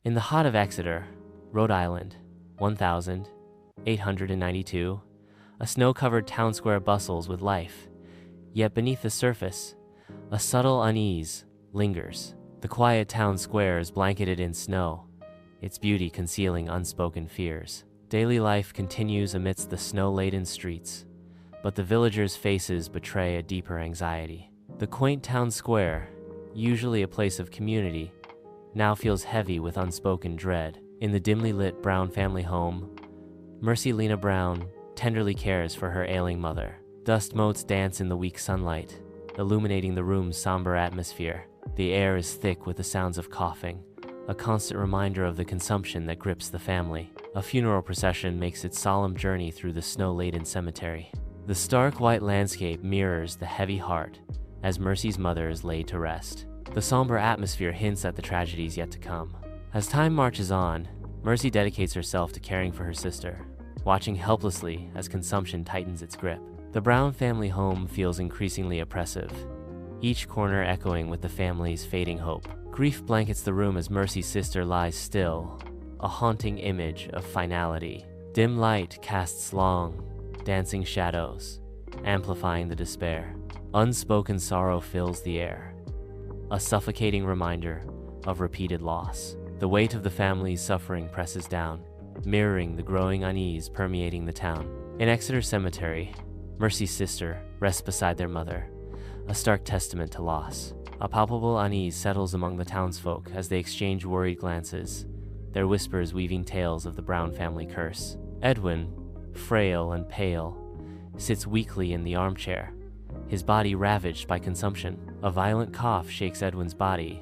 In the heart of Exeter, Rhode Island, 1892, a snow-covered town square bustles with life, yet beneath the surface, a subtle unease lingers. The quiet town square is blanketed in snow, its beauty concealing unspoken fears. Daily life continues amidst the snow-laden streets, but the villagers' faces betray a deeper anxiety. The quaint town square, usually a place of community, now feels heavy with unspoken dread. In the dimly lit Brown family home, Mercy Lena Brown tenderly cares for her ailing mother. Dust motes dance in the weak sunlight, illuminating the room's somber atmosphere. The air is thick with the sounds of coughing, a constant reminder of the consumption that grips the family. A funeral procession makes its solemn journey through the snow-laden cemetery. The stark white landscape mirrors the heavy heart as Mercy's mother is laid to rest. The somber atmosphere hints at the tragedies yet to come. As time marches on, Mercy dedicates herself to caring for her sister, watching helplessly as consumption tightens its grip. The Brown family home feels increasingly oppressive, each corner echoing with the family's fading hope. Grief blankets the room as Mercy's sister lies still, a haunting image of finality. Dim light casts long, dancing shadows, amplifying the despair. Unspoken sorrow fills the air, a suffocating reminder of repeated loss. The weight of the family's suffering presses down, mirroring the growing unease permeating the town. In Exeter Cemetery, Mercy's sister rests beside their mother, a stark testament to loss. A palpable unease settles among the townsfolk as they exchange worried glances, their whispers weaving tales of the Brown family curse. Edwin, frail and pale, sits weakly in the armchair, his body ravaged by consumption. A violent cough shakes Edwin's body,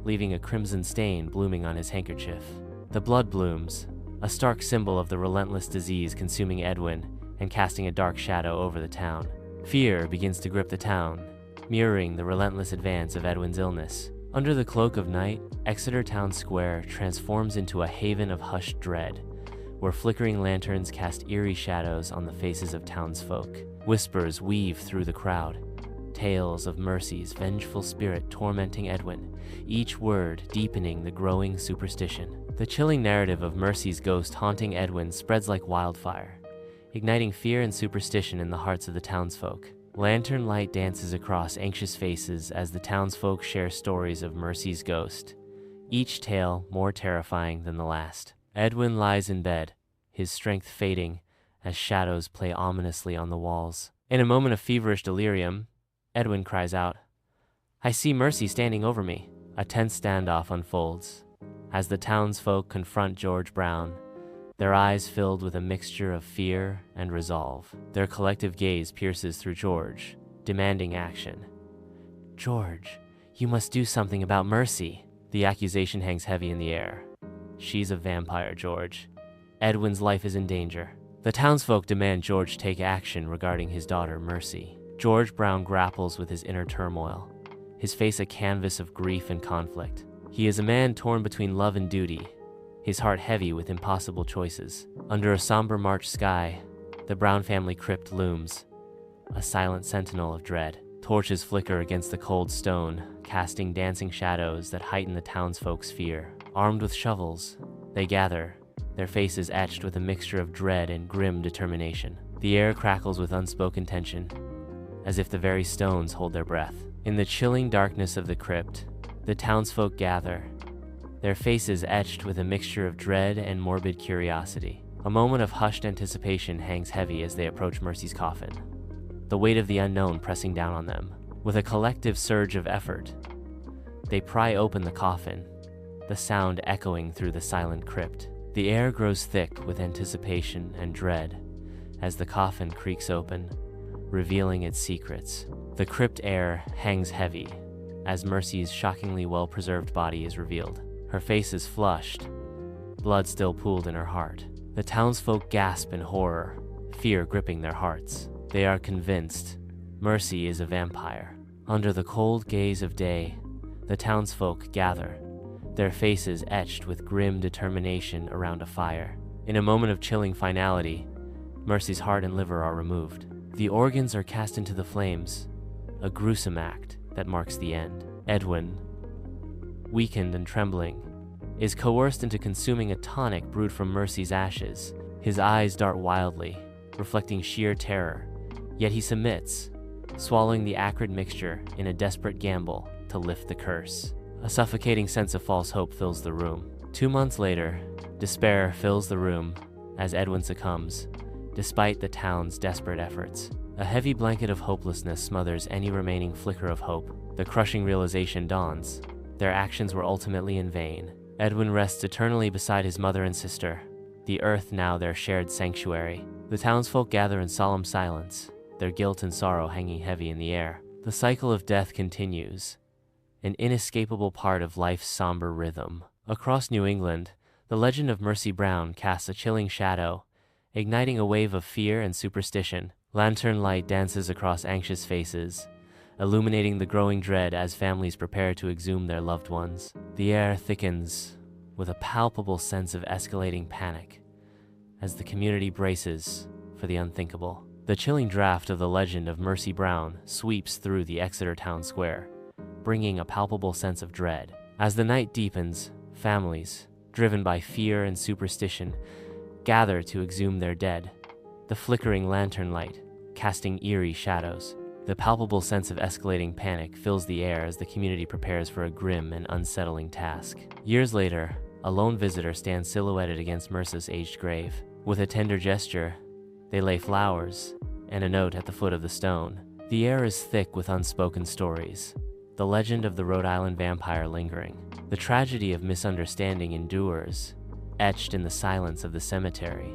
leaving a crimson stain blooming on his handkerchief. The blood blooms, a stark symbol of the relentless disease consuming Edwin and casting a dark shadow over the town. Fear begins to grip the town, mirroring the relentless advance of Edwin's illness. Under the cloak of night, Exeter Town Square transforms into a haven of hushed dread, where flickering lanterns cast eerie shadows on the faces of townsfolk. Whispers weave through the crowd, tales of Mercy's vengeful spirit tormenting Edwin, each word deepening the growing superstition. The chilling narrative of Mercy's ghost haunting Edwin spreads like wildfire, igniting fear and superstition in the hearts of the townsfolk. Lantern light dances across anxious faces as the townsfolk share stories of Mercy's ghost, each tale more terrifying than the last. Edwin lies in bed, his strength fading as shadows play ominously on the walls. In a moment of feverish delirium, Edwin cries out, "I see Mercy standing over me." A tense standoff unfolds as the townsfolk confront George Brown, their eyes filled with a mixture of fear and resolve. Their collective gaze pierces through George, demanding action. "George, you must do something about Mercy." The accusation hangs heavy in the air. "She's a vampire, George. Edwin's life is in danger." The townsfolk demand George take action regarding his daughter, Mercy. George Brown grapples with his inner turmoil, his face a canvas of grief and conflict. He is a man torn between love and duty, his heart heavy with impossible choices. Under a somber March sky, the Brown family crypt looms, a silent sentinel of dread. Torches flicker against the cold stone, casting dancing shadows that heighten the townsfolk's fear. Armed with shovels, they gather, their faces etched with a mixture of dread and grim determination. The air crackles with unspoken tension, as if the very stones hold their breath. In the chilling darkness of the crypt, the townsfolk gather, their faces etched with a mixture of dread and morbid curiosity. A moment of hushed anticipation hangs heavy as they approach Mercy's coffin, the weight of the unknown pressing down on them. With a collective surge of effort, they pry open the coffin, the sound echoing through the silent crypt. The air grows thick with anticipation and dread as the coffin creaks open, revealing its secrets. The crypt air hangs heavy as Mercy's shockingly well-preserved body is revealed. Her face is flushed, blood still pooled in her heart. The townsfolk gasp in horror, fear gripping their hearts. They are convinced Mercy is a vampire. Under the cold gaze of day, the townsfolk gather, their faces etched with grim determination around a fire. In a moment of chilling finality, Mercy's heart and liver are removed. The organs are cast into the flames, a gruesome act that marks the end. Edwin, weakened and trembling, is coerced into consuming a tonic brewed from Mercy's ashes. His eyes dart wildly, reflecting sheer terror, yet he submits, swallowing the acrid mixture in a desperate gamble to lift the curse. A suffocating sense of false hope fills the room. 2 months later, despair fills the room as Edwin succumbs, despite the town's desperate efforts. A heavy blanket of hopelessness smothers any remaining flicker of hope. The crushing realization dawns. Their actions were ultimately in vain. Edwin rests eternally beside his mother and sister, the earth now their shared sanctuary. The townsfolk gather in solemn silence, their guilt and sorrow hanging heavy in the air. The cycle of death continues, an inescapable part of life's somber rhythm. Across New England, the legend of Mercy Brown casts a chilling shadow, igniting a wave of fear and superstition. Lantern light dances across anxious faces, illuminating the growing dread as families prepare to exhume their loved ones. The air thickens with a palpable sense of escalating panic as the community braces for the unthinkable. The chilling draft of the legend of Mercy Brown sweeps through the Exeter town square, bringing a palpable sense of dread. As the night deepens, families, driven by fear and superstition, gather to exhume their dead, the flickering lantern light casting eerie shadows. The palpable sense of escalating panic fills the air as the community prepares for a grim and unsettling task. Years later, a lone visitor stands silhouetted against Mercy's aged grave. With a tender gesture, they lay flowers and a note at the foot of the stone. The air is thick with unspoken stories, the legend of the Rhode Island vampire lingering. The tragedy of misunderstanding endures, etched in the silence of the cemetery.